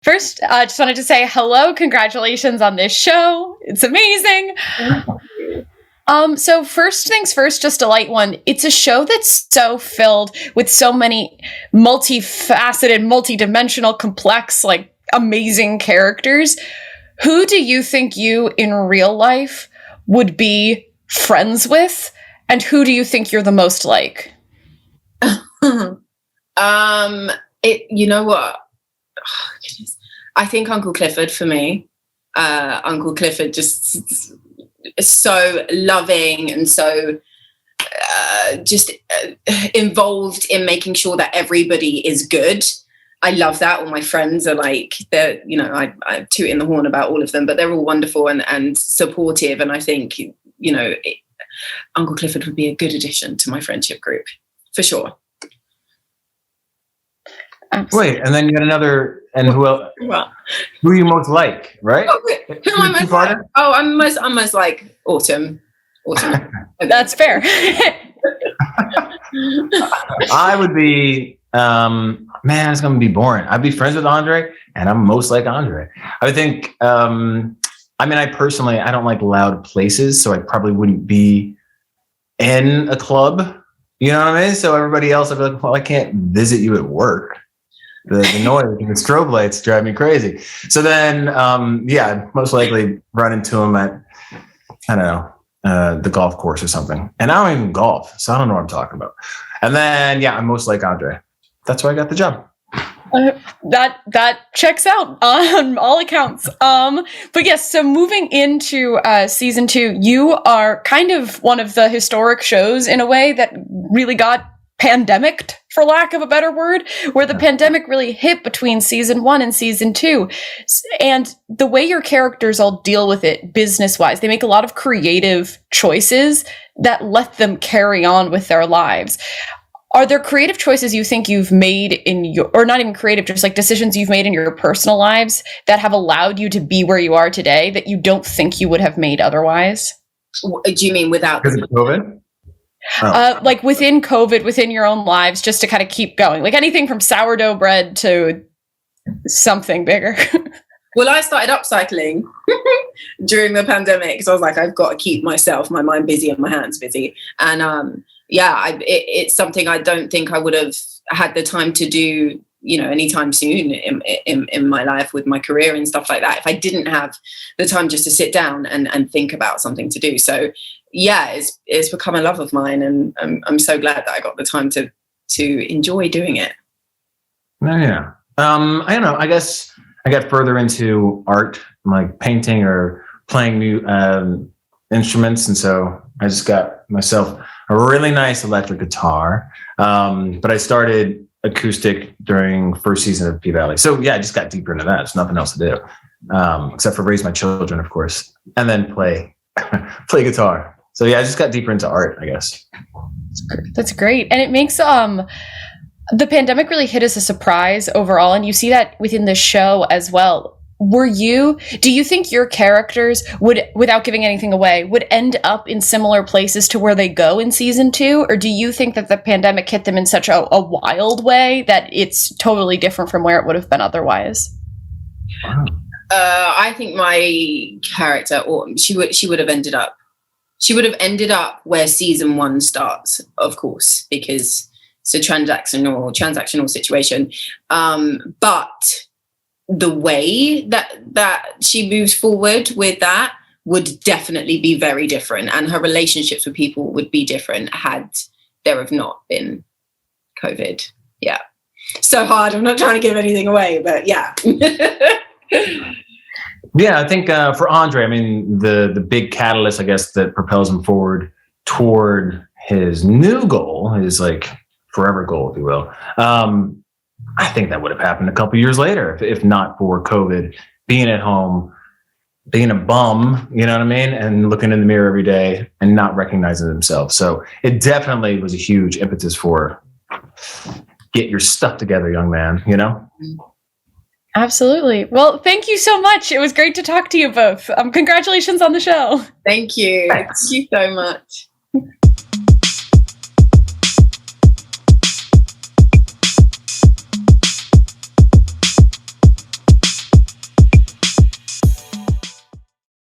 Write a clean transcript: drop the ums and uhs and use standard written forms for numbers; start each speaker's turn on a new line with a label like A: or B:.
A: First, I just wanted to say hello. Congratulations on this show. It's amazing. So first things first, just a light one. It's a show that's so filled with so many multifaceted, multidimensional, complex, like amazing characters. Who do you think you in real life would be friends with? And who do you think you're the most like?
B: You know what? Oh, goodness. I think Uncle Clifford for me. Uncle Clifford just is so loving and so involved in making sure that everybody is good. I love that. All my friends are like, they're, you know, I toot in the horn about all of them, but they're all wonderful and supportive. And I think, you know, Uncle Clifford would be a good addition to my friendship group for sure.
C: Absolutely. Wait, and then you had another, and who else? Who you most like, right?
B: Oh, who am I most like? Oh, I'm most like Autumn.
A: That's fair.
C: I would be, man, it's going to be boring. I'd be friends with Andre, and I'm most like Andre. I would think, I mean, I don't like loud places, so I probably wouldn't be in a club. You know what I mean? So everybody else, I'd be like, well, I can't visit you at work. The noise and the strobe lights drive me crazy. So then, I'd most likely run into him at, I don't know, the golf course or something. And I don't even golf, so I don't know what I'm talking about. And then, I'm most like Andre. That's why I got the job.
A: That checks out on all accounts. But yes, so moving into season 2, you are kind of one of the historic shows in a way that really got pandemicked, for lack of a better word, where the pandemic really hit between season 1 and season 2. And the way your characters all deal with it business-wise, they make a lot of creative choices that let them carry on with their lives. Are there creative choices you think you've made in your, or not even creative, just like decisions you've made in your personal lives that have allowed you to be where you are today that you don't think you would have made otherwise?
B: Do you mean without
C: COVID?
A: Like within COVID, within your own lives, just to kind of keep going, like anything from sourdough bread to something bigger.
B: Well, I started upcycling during the pandemic because I was like, I've got to keep my mind busy and my hands busy. And it's something I don't think I would have had the time to do, you know, anytime soon in my life with my career and stuff like that, if I didn't have the time just to sit down and think about something to do. So it's become a love of mine, and I'm so glad that I got the time to enjoy doing it.
C: I don't know. I guess I got further into art, like painting or playing new instruments, and so I just got myself a really nice electric guitar. But I started acoustic during first season of P-Valley. So I just got deeper into that. There's nothing else to do, except for raise my children, of course, and then play guitar. So I just got deeper into art, I guess.
A: That's great. And it makes the pandemic really hit as a surprise overall, and you see that within the show as well. Do you think your characters would, without giving anything away, would end up in similar places to where they go in season 2? Or do you think that the pandemic hit them in such a wild way that it's totally different from where it would have been otherwise?
B: I think my character, she would have ended up where season 1 starts, of course, because it's a transactional situation. But the way that she moves forward with that would definitely be very different, and her relationships with people would be different had there have not been COVID. Yeah. So hard. I'm not trying to give anything away, but yeah.
C: I think for Andre, I mean, the big catalyst, I guess, that propels him forward toward his new goal, his like forever goal, if you will. I think that would have happened a couple years later, if not for COVID, being at home, being a bum, you know what I mean? And looking in the mirror every day and not recognizing himself. So it definitely was a huge impetus for get your stuff together, young man, you know?
A: Absolutely. Well, thank you so much. It was great to talk to you both. Congratulations on the show.
B: Thank you. Thank you so much.